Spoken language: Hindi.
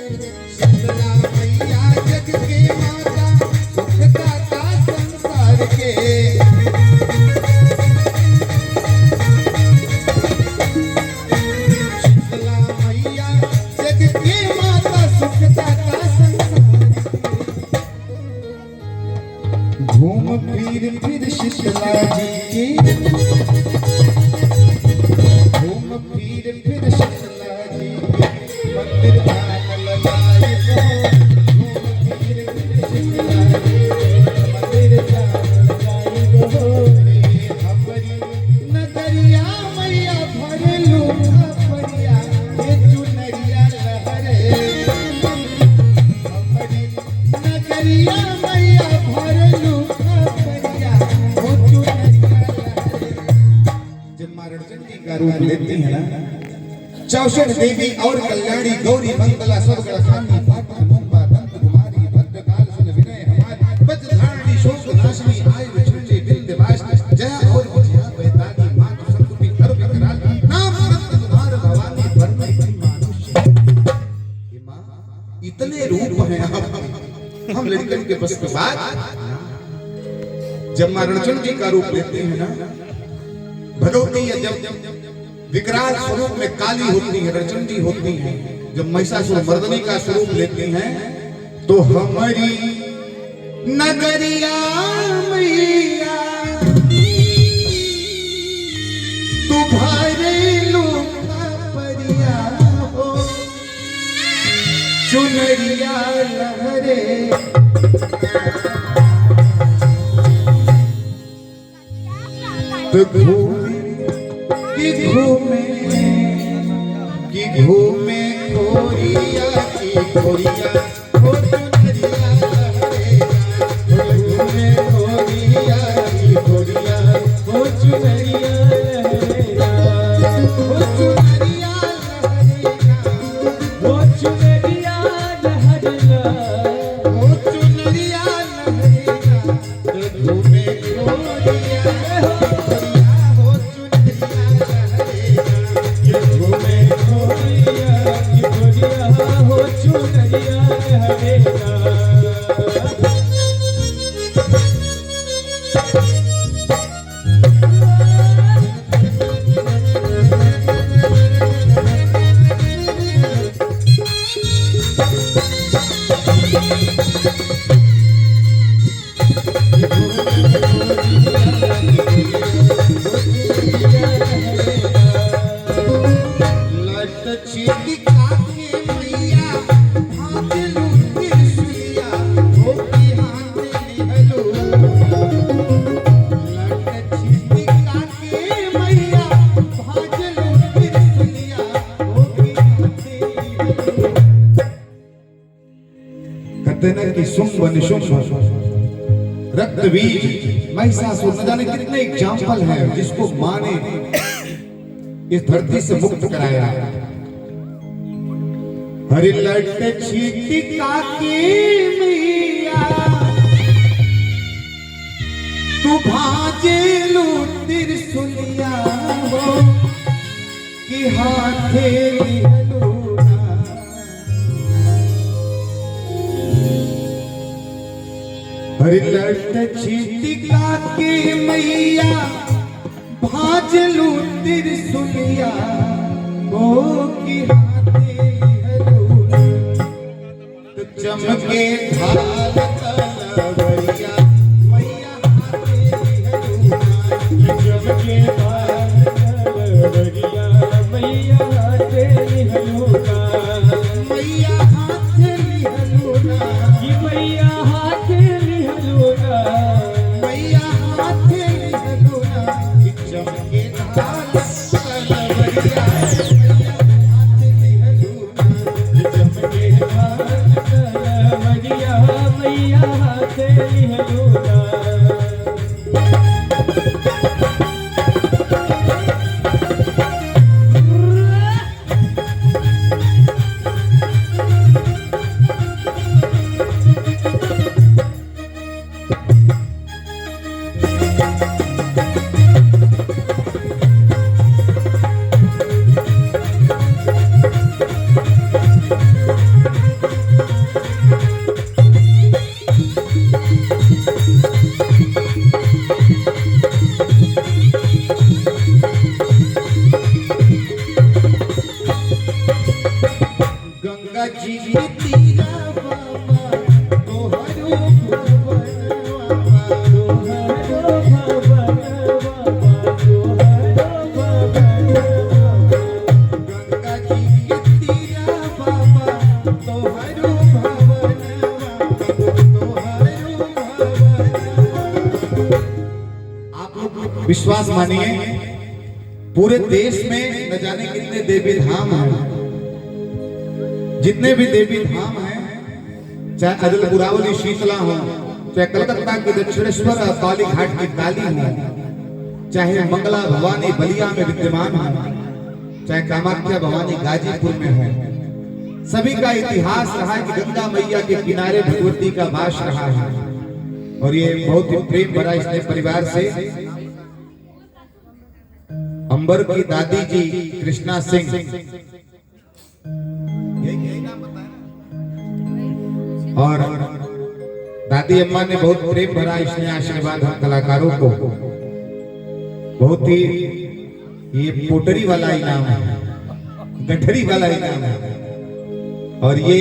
शीतला मैया जग के माता सुखदाता संसार के। शीतला मैया जग के माता सुखदाता संसार के। घूम फिर शीतला जी की घूम फिर शीतला जी के मंदिर ध्यान लगाए हो। घूम फिर शीतला जी के मंदिर ध्यान लगाए हो। हमारी नगरिया मैया भरे लूखा परिया ये चुनरिया लहरे। हमारी नगरिया मैया भरे लूखा परिया वो चुनरिया लहरे। जब मारण चंडी का रूप लेती है ना, चौसठ देवी और कल्याणी गौरी मंगला स्वर्ग रखानी पाटन मुंबा दंत कुमारी भद्रकाल सुन विनय हमारी वज्रधारणी शोक नाशिनी आयु चंडी विंध्यवासिनी जया और विजया वैताली मां तो संकुटी हर विकराल नाम रत्न तुम्हार भवानी परमई मानुष्य। ये मां इतने रूप हैं हम लड़कन के बस के बाद। जब मां रणचंडी का रूप लेते हैं ना, भगवती जब विकराल स्वरूप में काली होती है, रणचंडी होती है, जब महिषासुर मर्दनी का स्वरूप लेती हैं तो हमारी नगरिया मैया तू भरे लूखा परिया हो चुनरिया लहरे। तो घूमे खोरिया की खोरिया हो चुनरिया लहरेगा। घूमे खोरिया की खोरिया हो चुनरिया लहरेगा। हो चुनरिया लहरेगा। हो चुनरिया लहरेगा। हो चुनरिया लहरेगा। घूमे खोरिया की शुंभ निशुंभ रक्त बीज महिषासुर न जाने कितने एग्जाम्पल हैं जिसको मां ने इस धरती से मुक्त कराया। हरि लट छिटिका की मैया तू भाजे लू त्रिशूलिया हो कि हाथे लिहलू। हरि लट छिटिका की मैया भाजलू त्रिशूलिया हो कि हाथे लिहलू। तो चमके ढाल तलवरिया मैया हाथे लिहलू। चमके ढाल तलवरिया मैया हाथे लिहलू। मैया हाथे लिहलू कि मैया हाथे लिहलू। मैया हाथे लिहलू कि चमके ढाल तलवरिया मैया हाथे लिहलू। चमके ढाल तलवरिया मैया हाथे लिहलू। गंगा जी के तीरा बाबा तोहरो भवनवा तोहरो भवनवा गंगा जी के तीरा बाबा तोहरो भवनवा आप विश्वास मानिए पूरे देश में न जाने कितने देवी धाम हैं, जितने भी देवी धाम हैं, चाहे अदलपुरावली शीतला हो, चाहे कलकत्ता की दक्षिणेश्वर काली घाट की काली हो, चाहे मंगला भवानी बलिया में विद्यमान हो, चाहे कामाख्या भवानी गाजीपुर में हो, सभी का इतिहास रहा है कि गंगा मैया के किनारे भगवती का वास रहा है। और ये बहुत ही प्रेम भरा इसने परिवार से अंबर की दादी जी कृष्णा सिंह, और दादी अम्मा ने बहुत प्रेम भरा इसने आशीर्वाद हम कलाकारों को, बहुत ही ये पोटरी वाला इनाम है, गठरी वाला इनाम है। और ये